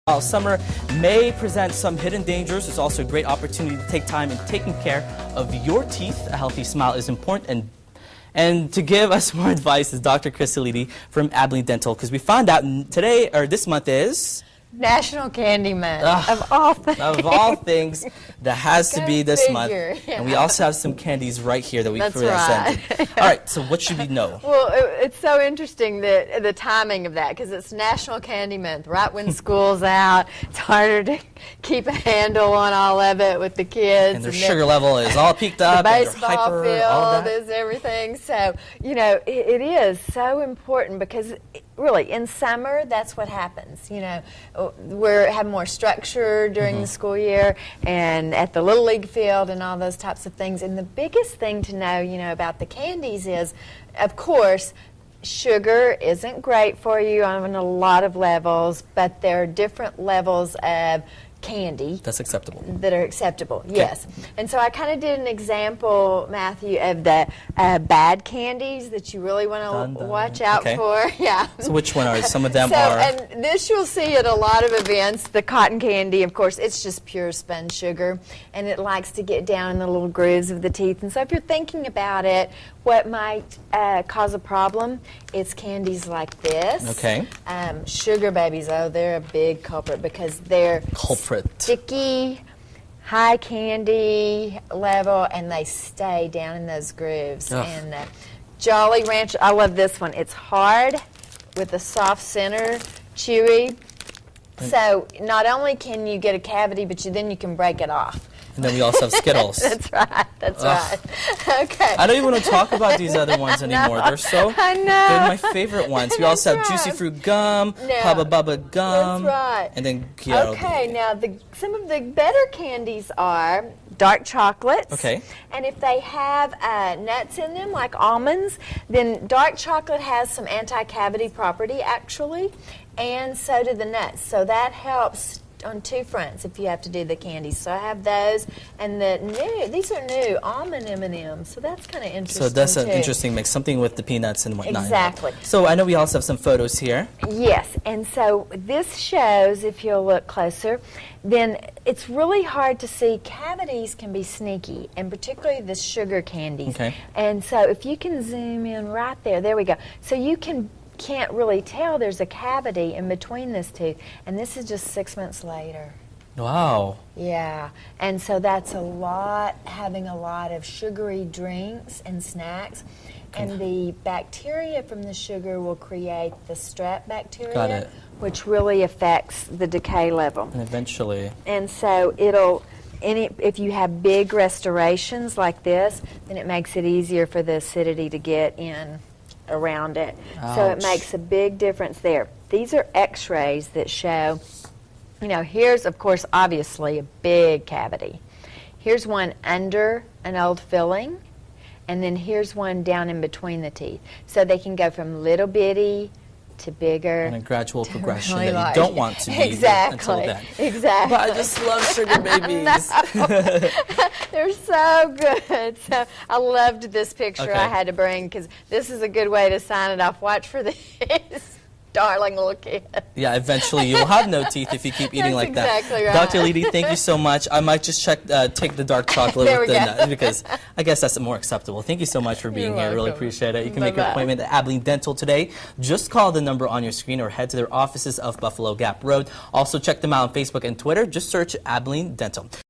While summer may present some hidden dangers, it's also a great opportunity to take time in taking care of your teeth. A healthy smile is important. And to give us more advice is Dr. Abilene from Abilene Dental, because we found out today, or this month is... National Candy Month, of all things. Of all things, that has to be this month. Yeah. And we also have some candies right here that we presented. Right. All right, so what should we know? Well, it's so interesting the timing of that, because it's National Candy Month, right when school's out. It's harder to keep a handle on all of it with the kids. And their sugar level is all peaked up. The and baseball they're hyper, field all that. is everything. So, you know, it is so important because really, in summer, that's what happens. You know, we have more structure during the school year and at the Little League field and all those types of things. And the biggest thing to know, you know, about the candies is, of course, sugar isn't great for you on a lot of levels, but there are different levels of candy that's acceptable. That are acceptable, okay. Yes. And so I kind of did an example, Matthew, of the bad candies that you really want to watch out for. Yeah. So which one are some of them? And this you'll see at a lot of events. The cotton candy, of course, it's just pure spun sugar, and it likes to get down in the little grooves of the teeth. And so if you're thinking about it, what might cause a problem? It's candies like this. Okay. Sugar babies, oh, they're a big culprit because they're sticky, high candy level, and they stay down in those grooves. Ugh. And Jolly Rancher, I love this one. It's hard with a soft center, chewy. So not only can you get a cavity, but then you can break it off. And then we also have Skittles. That's right. That's right. Okay. I don't even want to talk about these other ones anymore. They're so they're my favorite ones. We also have Juicy Fruit Gum, Hubba Bubba Gum. That's right. And then Kiaro. Okay, now some of the better candies are dark chocolates. Okay. And if they have nuts in them, like almonds, then dark chocolate has some anti-cavity property, actually, and so do the nuts. So that helps on two fronts if you have to do the candies. So I have those, and these are new almond M&Ms, so that's kind of interesting. So that's an interesting mix, something with the peanuts and whatnot. Exactly. So I know we also have some photos here. Yes, and so this shows, if you'll look closer, then it's really hard to see. Cavities can be sneaky, and particularly the sugar candies. Okay. And so if you can zoom in right there we go. So you can't really tell there's a cavity in between this tooth, and this is just 6 months later. Wow. Yeah, and so that's having a lot of sugary drinks and snacks, and the bacteria from the sugar will create the strep bacteria, which really affects the decay level. And eventually. And so if you have big restorations like this, then it makes it easier for the acidity to get in around it. Ouch. So it makes a big difference there. These are x-rays that show, you know, here's, of course, obviously a big cavity. Here's one under an old filling, and then here's one down in between the teeth. So they can go from little bitty to bigger. And a gradual progression really that you don't want to be until then. Exactly. But I just love sugar babies. They're so good. So I loved this picture Okay. I had to bring because this is a good way to sign it off. Watch for these darling little kids. Yeah, eventually you'll have no teeth if you keep eating like that. Exactly right. Dr. Abilene, thank you so much. I might just take the dark chocolate with the nuts because I guess that's more acceptable. Thank you so much for being here. Really appreciate it. You can make an appointment at Abilene Dental today. Just call the number on your screen or head to their offices of Buffalo Gap Road. Also check them out on Facebook and Twitter. Just search Abilene Dental.